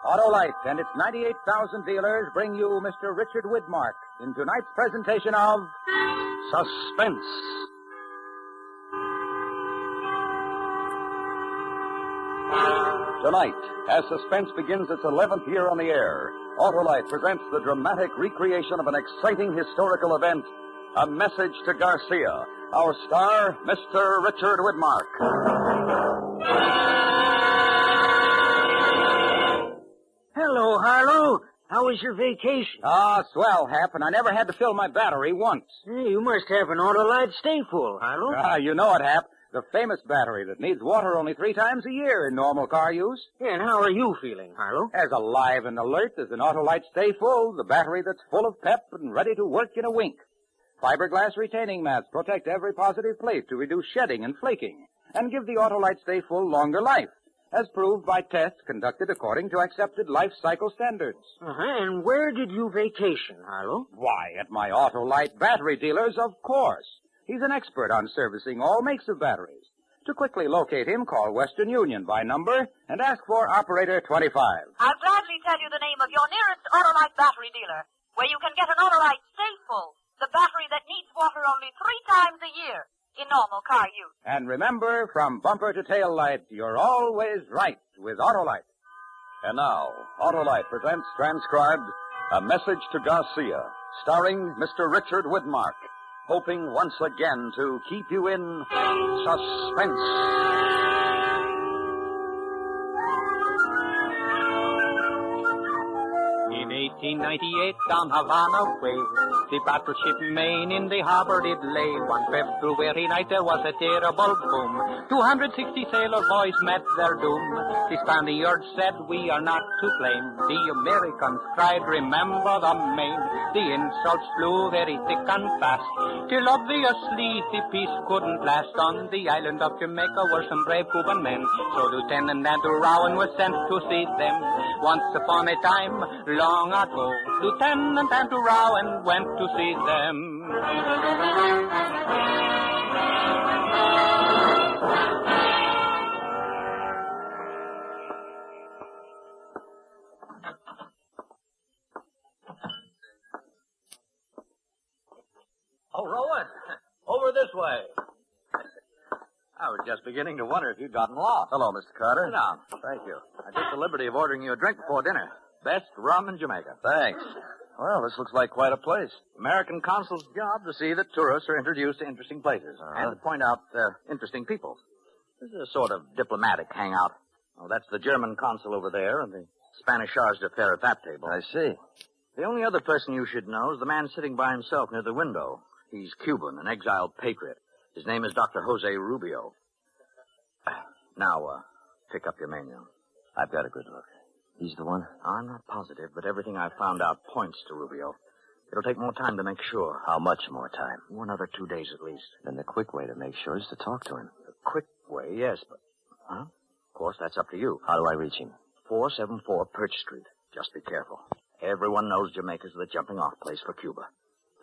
Autolite and its 98,000 dealers bring you Mr. Richard Widmark in tonight's presentation of Suspense. Tonight, as Suspense begins its 11th year on the air, Autolite presents the dramatic recreation of an exciting historical event, A Message to Garcia. Our star, Mr. Richard Widmark. Hello, Harlow. How was your vacation? Ah, swell, Hap, and I never had to fill my battery once. Hey, you must have an Autolite stay full, Harlow. Ah, you know it, Hap. The famous battery that needs water only 3 times a year in normal car use. Yeah, and how are you feeling, Harlow? As alive and alert as an Autolite Stay Full, the battery that's full of pep and ready to work in a wink. Fiberglass retaining mats protect every positive plate to reduce shedding and flaking and give the Autolite Stay Full longer life, as proved by tests conducted according to accepted life cycle standards. And where did you vacation, Harlow? Why, at my Autolite battery dealers, of course. He's an expert on servicing all makes of batteries. To quickly locate him, call Western Union by number and ask for Operator 25. I'll gladly tell you the name of your nearest Autolite battery dealer, where you can get an Autolite Stay Full, the battery that needs water only 3 times a year in normal car use. And remember, from bumper to tail light, you're always right with Autolite. And now, Autolite presents transcribed A Message to Garcia, starring Mr. Richard Widmark, hoping once again to keep you in suspense. In 1898, down Havana way, the battleship Maine in the harbor did lay. One February night there was a terrible boom. 260 sailor boys met their doom. The Spaniards said, we are not to blame. The Americans cried, remember the Maine. The insults flew very thick and fast, till obviously the peace couldn't last. On the island of Jamaica were some brave Cuban men, so Lieutenant Andrew Rowan was sent to see them. Once upon a time, long ago, Lieutenant Andrew Rowan went to see them. Oh, Rowan, over this way. I was just beginning to wonder if you'd gotten lost. Hello, Mr. Carter. Sit down. Thank you. I took the liberty of ordering you a drink before dinner. Best rum in Jamaica. Thanks. Well, this looks like quite a place. American consul's job to see that tourists are introduced to interesting places and to point out interesting people. This is a sort of diplomatic hangout. Oh, that's the German consul over there and the Spanish charge d'affaires at that table. I see. The only other person you should know is the man sitting by himself near the window. He's Cuban, an exiled patriot. His name is Dr. Jose Rubio. Now, pick up your menu. I've got a good look. He's the one? I'm not positive, but everything I've found out points to Rubio. It'll take more time to make sure. How much more time? Another 2 days at least. Then the quick way to make sure is to talk to him. The quick way, yes, but... Huh? Of course, that's up to you. How do I reach him? 474 Perch Street. Just be careful. Everyone knows Jamaica's the jumping-off place for Cuba.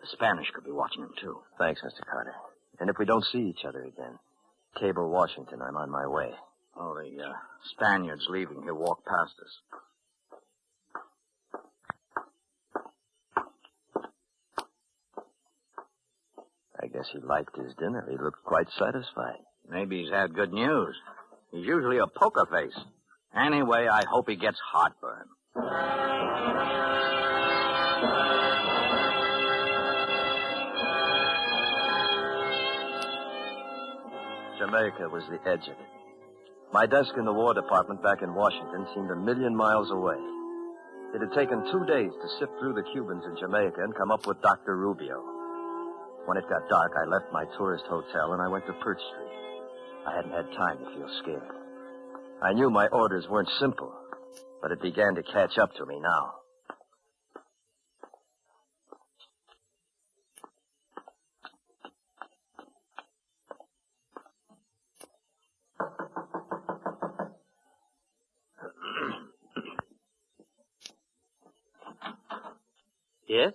The Spanish could be watching him, too. Thanks, Mr. Carter. And if we don't see each other again, cable Washington, I'm on my way. Oh, the Spaniard's leaving. He'll walk past us. I guess he liked his dinner. He looked quite satisfied. Maybe he's had good news. He's usually a poker face. Anyway, I hope he gets heartburn. Jamaica was the edge of it. My desk in the War Department back in Washington seemed 1,000,000 miles away. It had taken 2 days to sift through the Cubans in Jamaica and come up with Dr. Rubio. When it got dark, I left my tourist hotel and I went to Perch Street. I hadn't had time to feel scared. I knew my orders weren't simple, but it began to catch up to me now. Yes?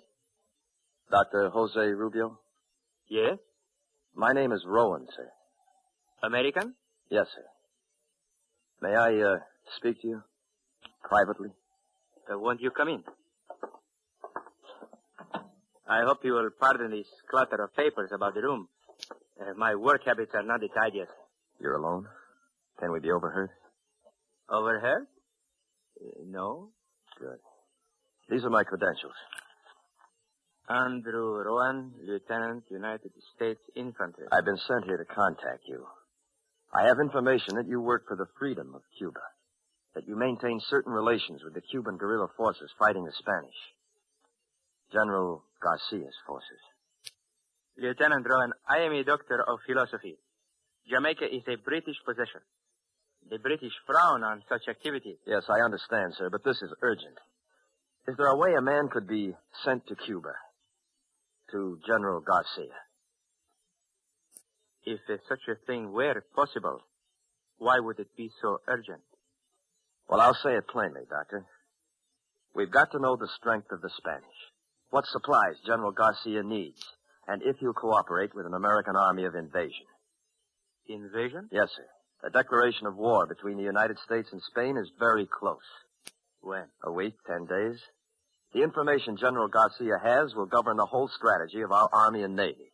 Dr. Jose Rubio? Yes? My name is Rowan, sir. American? Yes, sir. May I, speak to you? Privately? Won't you come in? I hope you will pardon this clutter of papers about the room. My work habits are not the tidiest. You're alone? Can we be overheard? Overheard? No. Good. These are my credentials. Andrew Rowan, Lieutenant, United States Infantry. I've been sent here to contact you. I have information that you work for the freedom of Cuba, that you maintain certain relations with the Cuban guerrilla forces fighting the Spanish. General Garcia's forces. Lieutenant Rowan, I am a doctor of philosophy. Jamaica is a British possession. The British frown on such activities. Yes, I understand, sir, but this is urgent. Is there a way a man could be sent to Cuba? To General Garcia? If such a thing were possible, why would it be so urgent? Well, I'll say it plainly, Doctor. We've got to know the strength of the Spanish. What supplies General Garcia needs, and if he'll cooperate with an American army of invasion. Invasion? Yes, sir. A declaration of war between the United States and Spain is very close. When? A week, 10 days. The information General Garcia has will govern the whole strategy of our Army and Navy.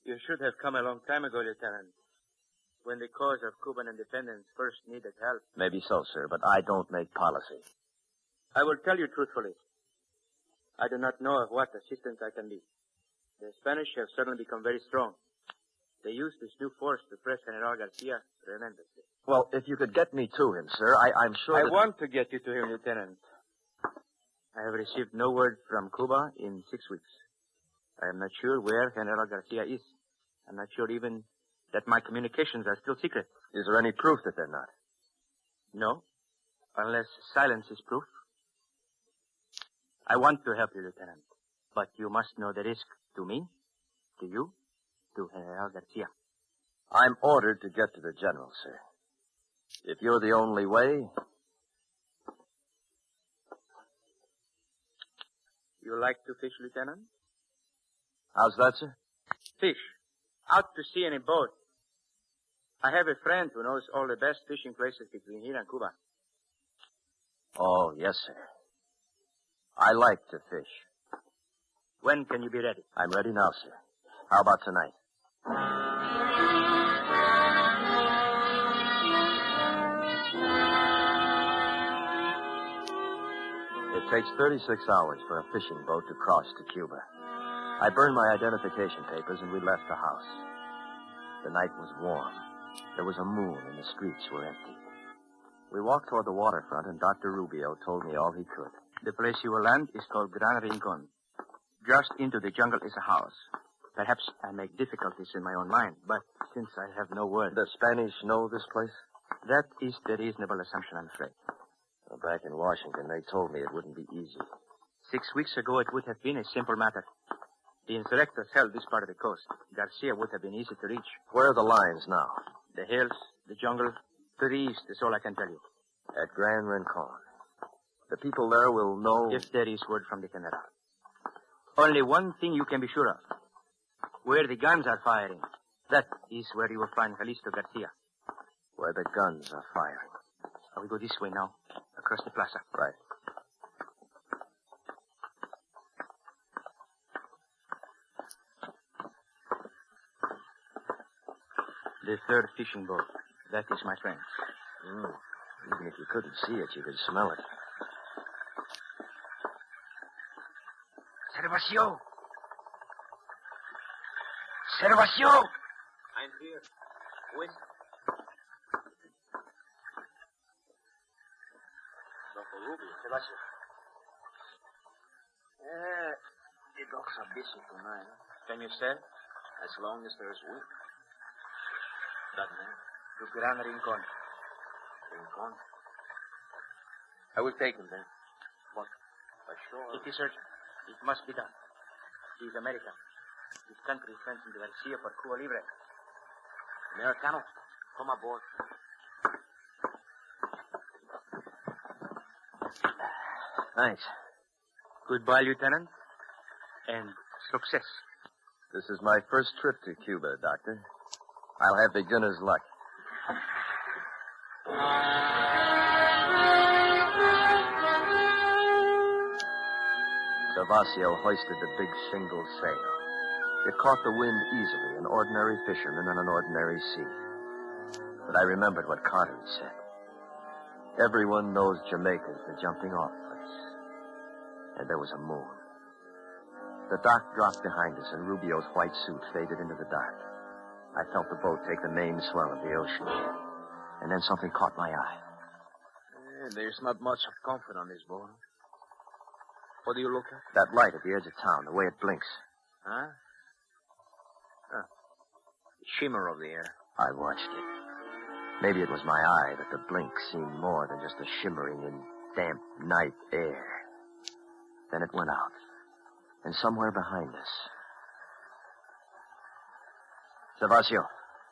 You should have come a long time ago, Lieutenant, when the cause of Cuban independence first needed help. Maybe so, sir, but I don't make policy. I will tell you truthfully. I do not know of what assistance I can be. The Spanish have suddenly become very strong. They use this new force to press General Garcia tremendously. Well, if you could get me to him, sir, I'm sure I that... want to get you to him, Lieutenant. I have received no word from Cuba in 6 weeks. I am not sure where General Garcia is. I'm not sure even that my communications are still secret. Is there any proof that they're not? No, unless silence is proof. I want to help you, Lieutenant, but you must know the risk to me, to you, to General Garcia. I'm ordered to get to the general, sir. If you're the only way... You like to fish, Lieutenant? How's that, sir? Fish. Out to sea in a boat. I have a friend who knows all the best fishing places between here and Cuba. Oh, yes, sir. I like to fish. When can you be ready? I'm ready now, sir. How about tonight? It takes 36 hours for a fishing boat to cross to Cuba. I burned my identification papers and we left the house. The night was warm. There was a moon and the streets were empty. We walked toward the waterfront and Dr. Rubio told me all he could. The place you will land is called Gran Rincon. Just into the jungle is a house. Perhaps I make difficulties in my own mind, but since I have no word... The Spanish know this place? That is the reasonable assumption, I'm afraid. Well, back in Washington, they told me it wouldn't be easy. 6 weeks ago, it would have been a simple matter. The insurrectors held this part of the coast. Garcia would have been easy to reach. Where are the lines now? The hills, the jungle, to the east is all I can tell you. At Gran Rincon. The people there will know... If there is word from the General. Only one thing you can be sure of. Where the guns are firing, that is where you will find Jalisco Garcia. Where the guns are firing. We go this way now, across the plaza. Right. The third fishing boat. That is my friend. Even if you couldn't see it, you could smell it. Servacio! Servacio! I'm here. Wait. Dr. Rubio, Sebastian. The dogs are busy tonight. Can you sail? As long as there's wind. That man. To Gran Rincon. Rincon? I will take him then. But sure. It is urgent. It must be done. He is American. His country sends him to Garcia for Cuba Libre. Americano, come aboard. Thanks. Goodbye, Lieutenant. And success. This is my first trip to Cuba, Doctor. I'll have beginner's luck. Gervasio hoisted the big shingle sail. It caught the wind easily, an ordinary fisherman on an ordinary sea. But I remembered what Carter had said. Everyone knows Jamaica's the jumping-off place. And there was a moon. The dock dropped behind us, and Rubio's white suit faded into the dark. I felt the boat take the main swell of the ocean. And then something caught my eye. There's not much of comfort on this boat. What do you look at? That light at the edge of town, the way it blinks. Huh? The shimmer of the air. I watched it. Maybe it was my eye, but the blink seemed more than just a shimmering in damp night air. Then it went out. And somewhere behind us. Gervasio,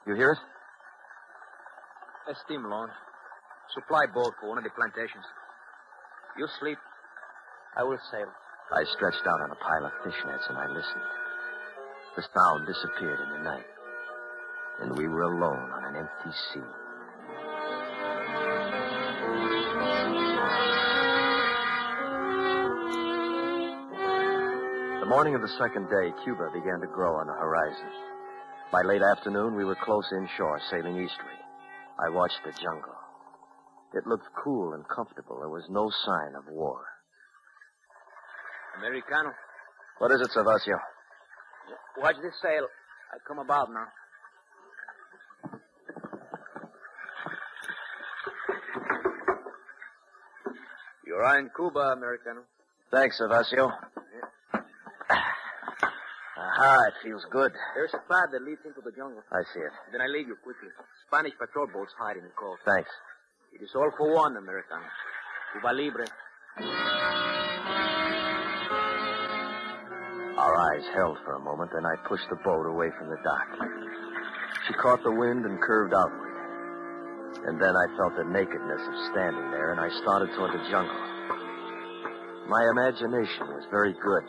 you hear it? A steam launch. Supply boat for one of the plantations. You sleep. I will sail. I stretched out on a pile of fishnets and I listened. The sound disappeared in the night. And we were alone on an empty sea. The morning of the second day, Cuba began to grow on the horizon. By late afternoon, we were close inshore, sailing eastward. I watched the jungle. It looked cool and comfortable. There was no sign of war. Americano. What is it, Gervasio? Watch this sail. I come about now. You're in Cuba, Americano. Thanks, Gervasio. Aha, it feels good. There's a path that leads into the jungle. I see it. Then I leave you quickly. Spanish patrol boats hide in the coast. Thanks. It is all for one, Americano. Cuba Libre. Our eyes held for a moment, then I pushed the boat away from the dock. She caught the wind and curved outward. And then I felt the nakedness of standing there, and I started toward the jungle. My imagination was very good,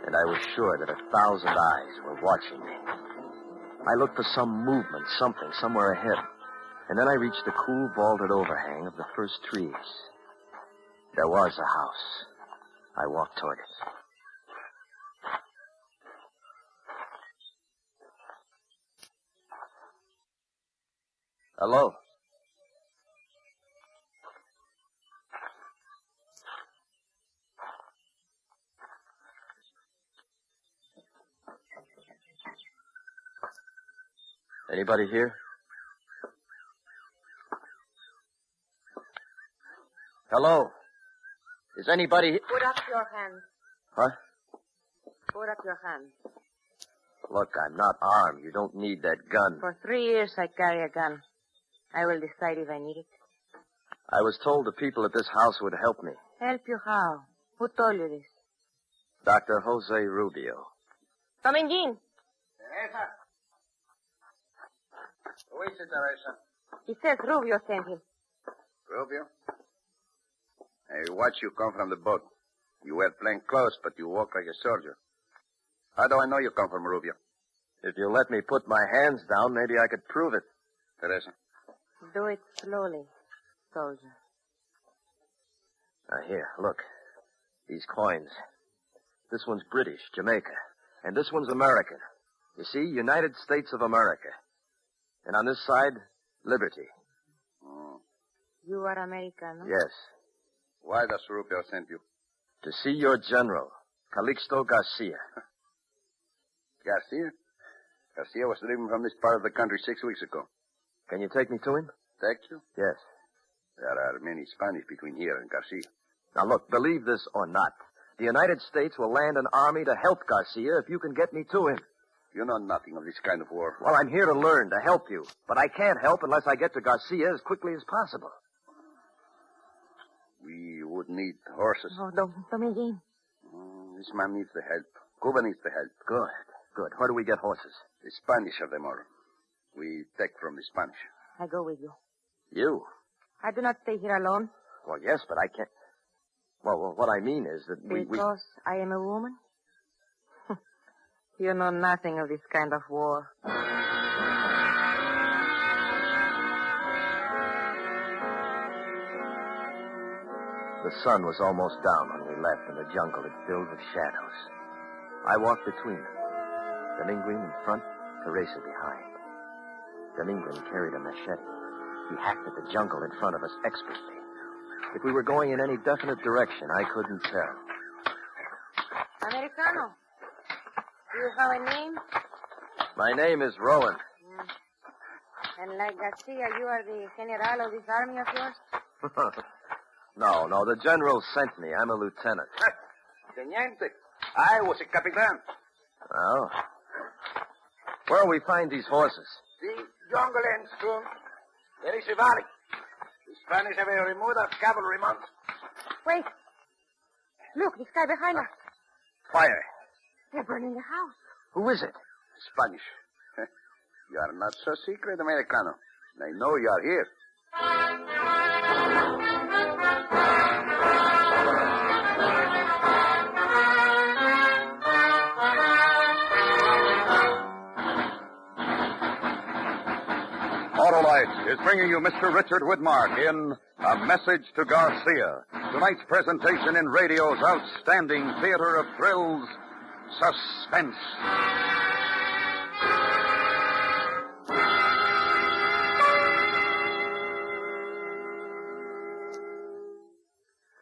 and I was sure that 1,000 eyes were watching me. I looked for some movement, something, somewhere ahead, and then I reached the cool, vaulted overhang of the first trees. There was a house. I walked toward it. Hello? Anybody here? Hello? Is anybody... Put up your hands. Huh? Put up your hands. Look, I'm not armed. You don't need that gun. For 3 years I carry a gun. I will decide if I need it. I was told the people at this house would help me. Help you how? Who told you this? Dr. Jose Rubio. Come in, Jean. Teresa. Who is it, Teresa? He says Rubio sent him. Rubio? I watch you come from the boat. You wear plain clothes, but you walk like a soldier. How do I know you come from Rubio? If you let me put my hands down, maybe I could prove it. Teresa. Do it slowly, soldier. Now, here, look. These coins. This one's British, Jamaica. And this one's American. You see, United States of America. And on this side, liberty. Oh. You are American, no? Yes. Why does Rubio send you? To see your general, Calixto Garcia. Garcia? Garcia was driven from this part of the country 6 weeks ago. Can you take me to him? Take you? Yes. There are many Spanish between here and Garcia. Now, look, believe this or not, the United States will land an army to help Garcia if you can get me to him. You know nothing of this kind of war. Well, I'm here to learn, to help you. But I can't help unless I get to Garcia as quickly as possible. We would need horses. Oh, don't me, Jean. This man needs the help. Cuba needs the help. Good, good. Where do we get horses? The Spanish have them all. We take from the Spanish. I go with you. You? I do not stay here alone. Well, yes, but I can't. Well, what I mean is that we... Because I am a woman? You know nothing of this kind of war. The sun was almost down when we left, and the jungle had filled with shadows. I walked between them. Dominguez in front, Teresa behind. Dominguez carried a machete. He hacked at the jungle in front of us expertly. If we were going in any definite direction, I couldn't tell. Americano, do you have a name? My name is Rowan. And like Garcia, you are the general of this army of yours? No, the general sent me. I'm a lieutenant. Teniente, I was a capitan. Oh. Where'll we find these horses? The jungle ends soon. There is a valley. The Spanish have a remote cavalry mount. Wait. Look, this guy behind us. Fire. They're burning the house. Who is it? Spanish. You are not so secret, Americano. I know you are here. Autolite is bringing you Mr. Richard Widmark in A Message to Garcia. Tonight's presentation in radio's outstanding theater of thrills, Suspense.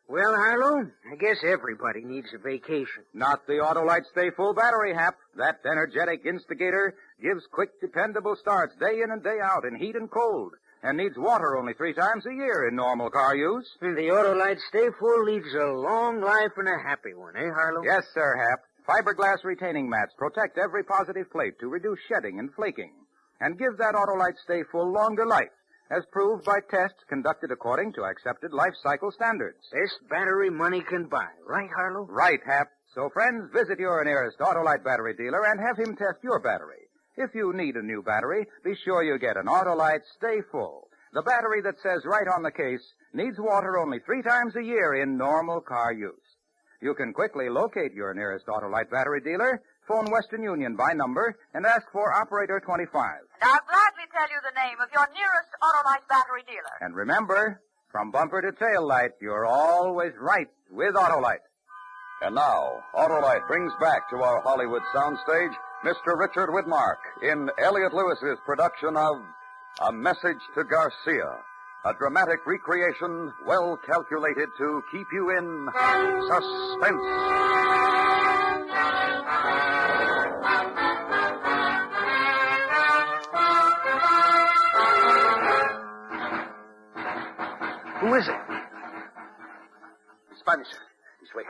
Well, Harlow, I guess everybody needs a vacation. Not the Autolite Stay Full battery, Hap. That energetic instigator gives quick, dependable starts day in and day out in heat and cold, and needs water only 3 times a year in normal car use. And the Autolite Stay Full leads a long life and a happy one, eh, Harlow? Yes, sir, Hap. Fiberglass retaining mats protect every positive plate to reduce shedding and flaking, and give that Autolite Stay Full longer life, as proved by tests conducted according to accepted life cycle standards. Best battery money can buy, right, Harlow? Right, Hap. So, friends, visit your nearest Autolite battery dealer and have him test your battery. If you need a new battery, be sure you get an Autolite Stay Full. The battery that says right on the case, needs water only 3 times a year in normal car use. You can quickly locate your nearest Autolite battery dealer, phone Western Union by number, and ask for Operator 25. And I'll gladly tell you the name of your nearest Autolite battery dealer. And remember, from bumper to tail light, you're always right with Autolite. And now, Autolite brings back to our Hollywood soundstage Mr. Richard Widmark in Elliot Lewis's production of A Message to Garcia, a dramatic recreation well calculated to keep you in suspense. Who is it? Spanish. This way.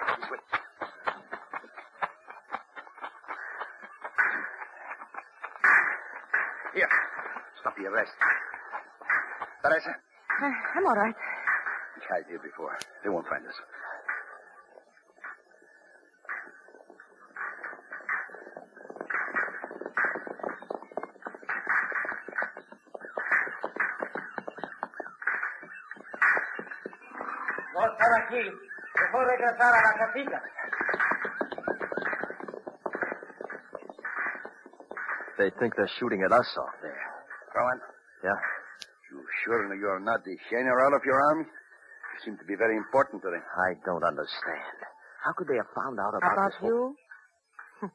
Here. Stop the arrest. Teresa. I'm all right. We hide here before. They won't find us. No estar aquí. Mejor regresar a la casita. They think they're shooting at us off there. Rowan? Yeah? You sure you are not the general of your army? You seem to be very important to them. I don't understand. How could they have found out about About this whole... you?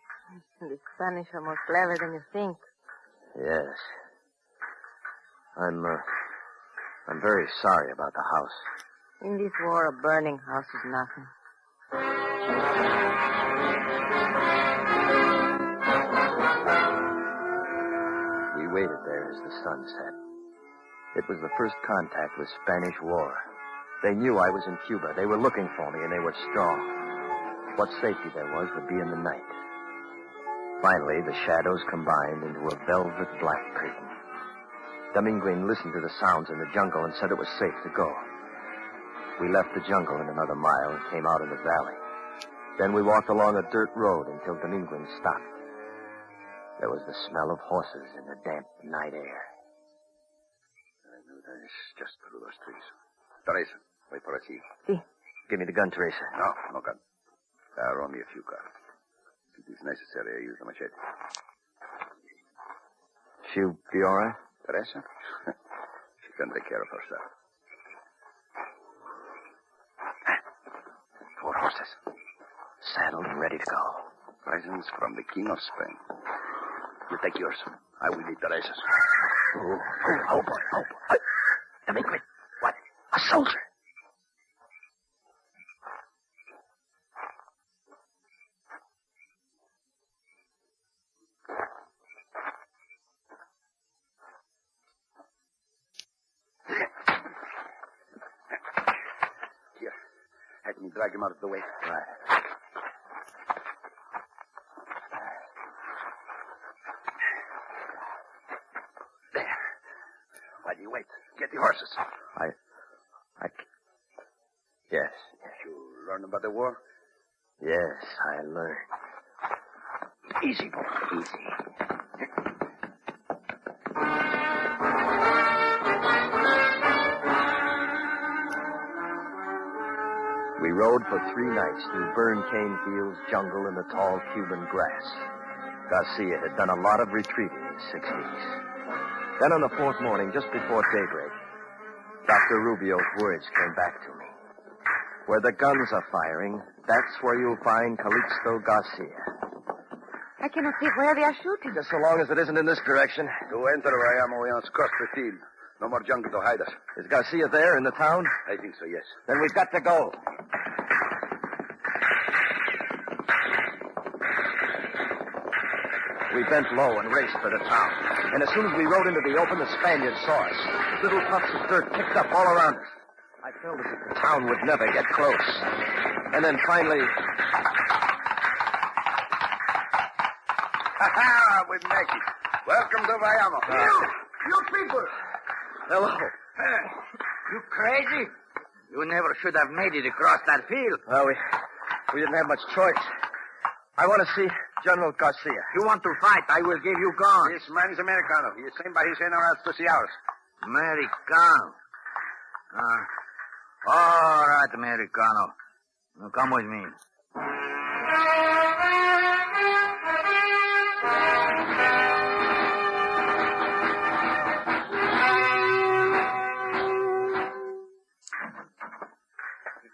The Spanish are more clever than you think. Yes. I'm very sorry about the house. In this war, a burning house is nothing. We waited there as the sun set. It was the first contact with Spanish war. They knew I was in Cuba. They were looking for me, and they were strong. What safety there was would be in the night. Finally, the shadows combined into a velvet black curtain. Dominguez listened to the sounds in the jungle and said it was safe to go. We left the jungle in another mile and came out in the valley. Then we walked along a dirt road until Dominguez stopped. There was the smell of horses in the damp night air. I knew that is just through those trees. Teresa, wait for a key. See. Give me the gun, Teresa. No gun. There are only a few cars. it is necessary, I use the machete. She'll be all right? Teresa? She can take care of herself. 4 horses. Saddled and ready to go. Presents from the King of Spain. You take yours. I will lead Teresa's. Oh, boy. Delinquent. What? A soldier. Here. Help me drag him out of the way. Right. There. While you wait, get the horses. Yes. You learn about the war? Yes, I learned. Easy, boy. Easy. We rode for 3 nights through burned cane fields, jungle, and the tall Cuban grass. Garcia had done a lot of retreating in 6 weeks. Then on the 4th morning, just before daybreak, Dr. Rubio's words came back to me. Where the guns are firing, that's where you'll find Calixto Garcia. I cannot see where they are shooting. Just so long as it isn't in this direction. To enter Bayamo, we must cross the field. No more jungle to hide us. Is Garcia there in the town? I think so, yes. Then we've got to go. We bent low and raced for the town. And as soon as we rode into the open, the Spaniards saw us. Little puffs of dirt kicked up all around us. I felt as if the town would never get close. And then finally... Ha-ha! We make it. Welcome to Bayamo. You people! Hello. You crazy? You never should have made it across that field. Well, we didn't have much choice. I want to see General Garcia. You want to fight, I will give you guns. This man is Americano. He is sent by his generals to see ours. Americano. All right, Americano. Now come with me.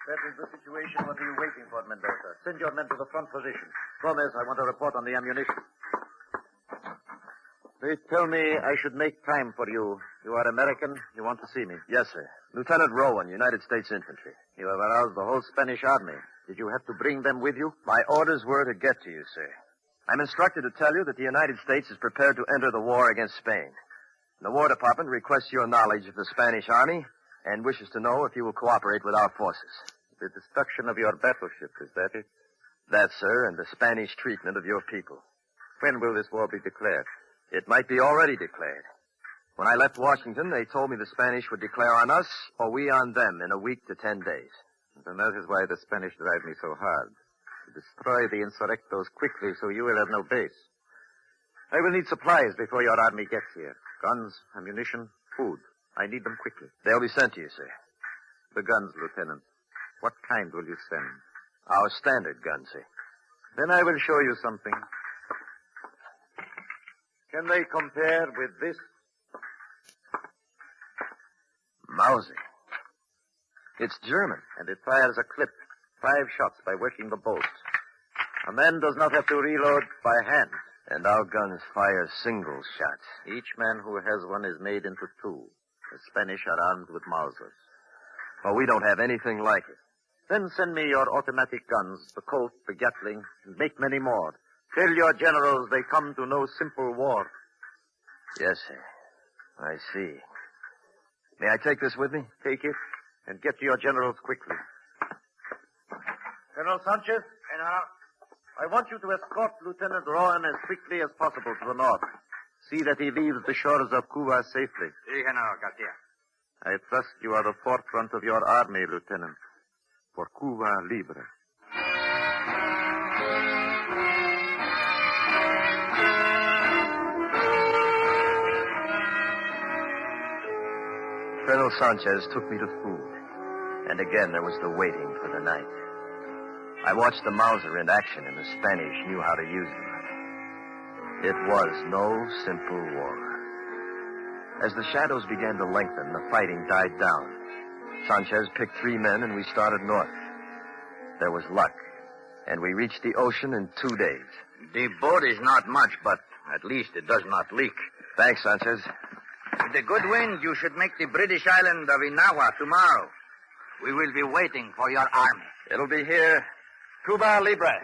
That is the situation. What are you waiting for, Mendoza? Send your men to the front position. Gomez, I want a report on the ammunition. They tell me I should make time for you. You are American. You want to see me. Yes, sir. Lieutenant Rowan, United States Infantry. You have aroused the whole Spanish army. Did you have to bring them with you? My orders were to get to you, sir. I'm instructed to tell you that the United States is prepared to enter the war against Spain. The War Department requests your knowledge of the Spanish army and wishes to know if you will cooperate with our forces. The destruction of your battleship, is that it? That, sir, and the Spanish treatment of your people. When will this war be declared? It might be already declared. When I left Washington, they told me the Spanish would declare on us or we on them in a week to 10 days. And that is why the Spanish drive me so hard. To destroy the insurrectos quickly so you will have no base. I will need supplies before your army gets here. Guns, ammunition, food. I need them quickly. They'll be sent to you, sir. The guns, Lieutenant. What kind will you send? Our standard guns, sir. Then I will show you something. Can they compare with this? Mauser. It's German. And it fires a clip. 5 shots by working the bolt. A man does not have to reload by hand. And our guns fire single shots. Each man who has one is made into 2. The Spanish are armed with Mausers. Well, we don't have anything like it. Then send me your automatic guns, the Colt, the Gatling, and make many more. Tell your generals they come to no simple war. Yes, sir. I see. May I take this with me? Take it and get to your generals quickly. General Sanchez? General. I want you to escort Lieutenant Rowan as quickly as possible to the north. See that he leaves the shores of Cuba safely. Sí, General Garcia. I trust you are the forefront of your army, Lieutenant. For Cuba Libre. Colonel Sanchez took me to food. And again there was the waiting for the night. I watched the Mauser in action, and the Spanish knew how to use them. It was no simple war. As the shadows began to lengthen, the fighting died down. Sanchez picked 3 men, and we started north. There was luck, and we reached the ocean in 2 days. The boat is not much, but at least it does not leak. Thanks, Sanchez. With the good wind, you should make the British island of Inawa tomorrow. We will be waiting for your army. It'll be here. Cuba Libre.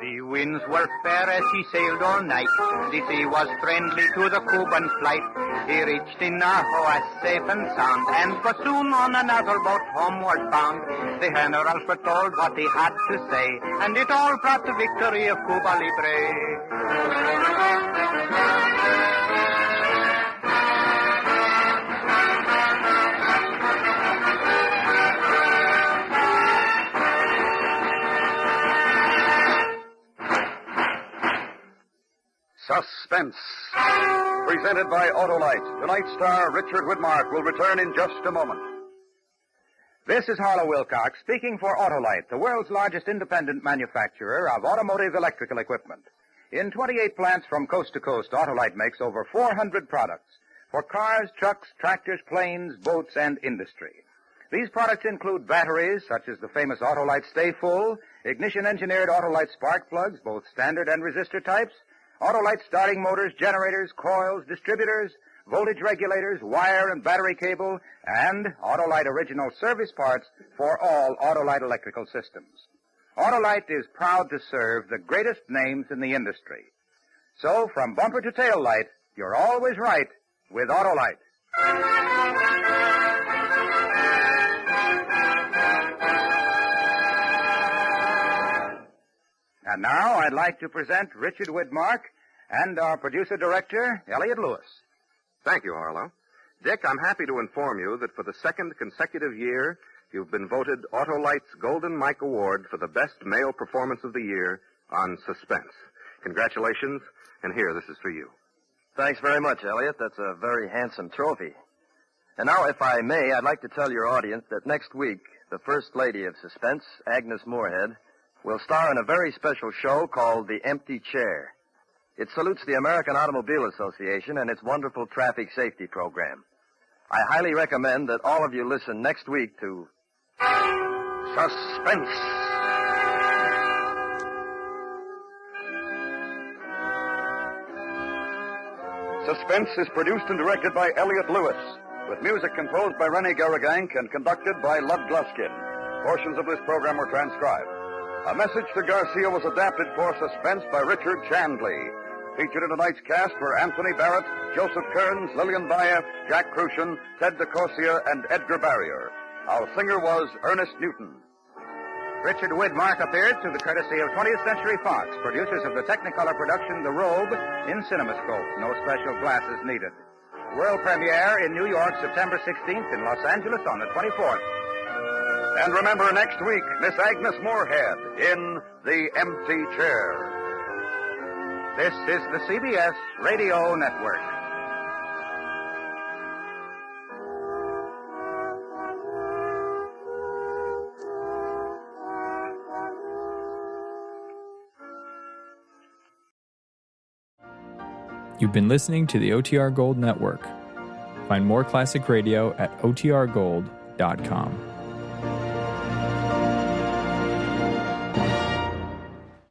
The winds were fair as he sailed all night. The sea was friendly to the Cuban flight. He reached Inahoa safe and sound, and was soon on another boat homeward bound. The generals were told what he had to say, and it all brought the victory of Cuba Libre. Suspense. Presented by Autolite. Tonight's star, Richard Widmark, will return in just a moment. This is Harlow Wilcox speaking for Autolite, the world's largest independent manufacturer of automotive electrical equipment. In 28 plants from coast to coast, Autolite makes over 400 products for cars, trucks, tractors, planes, boats, and industry. These products include batteries, such as the famous Autolite Stay Full, ignition-engineered Autolite spark plugs, both standard and resistor types, Autolite starting motors, generators, coils, distributors, voltage regulators, wire and battery cable, and Autolite original service parts for all Autolite electrical systems. Autolite is proud to serve the greatest names in the industry. So, from bumper to tail light, you're always right with Autolite. And now I'd like to present Richard Widmark and our producer-director, Elliot Lewis. Thank you, Harlow. Dick, I'm happy to inform you that for the second consecutive year, you've been voted Autolite's Golden Mike Award for the best male performance of the year on Suspense. Congratulations, and here, this is for you. Thanks very much, Elliot. That's a very handsome trophy. And now, if I may, I'd like to tell your audience that next week, the First Lady of Suspense, Agnes Moorehead, will star in a very special show called The Empty Chair. It salutes the American Automobile Association and its wonderful traffic safety program. I highly recommend that all of you listen next week to Suspense. Suspense is produced and directed by Elliot Lewis, with music composed by Rennie Garrigank and conducted by Lud Gluskin. Portions of this program were transcribed. A Message to Garcia was adapted for Suspense by Richard Chandley. Featured in tonight's cast were Anthony Barrett, Joseph Kearns, Lillian Bayef, Jack Crucian, Ted DeCorsia, and Edgar Barrier. Our singer was Ernest Newton. Richard Widmark appeared through the courtesy of 20th Century Fox, producers of the Technicolor production The Robe in CinemaScope. No special glasses needed. World premiere in New York, September 16th, in Los Angeles on the 24th. And remember, next week, Miss Agnes Moorehead in The Empty Chair. This is the CBS Radio Network. You've been listening to the OTR Gold Network. Find more classic radio at otrgold.com.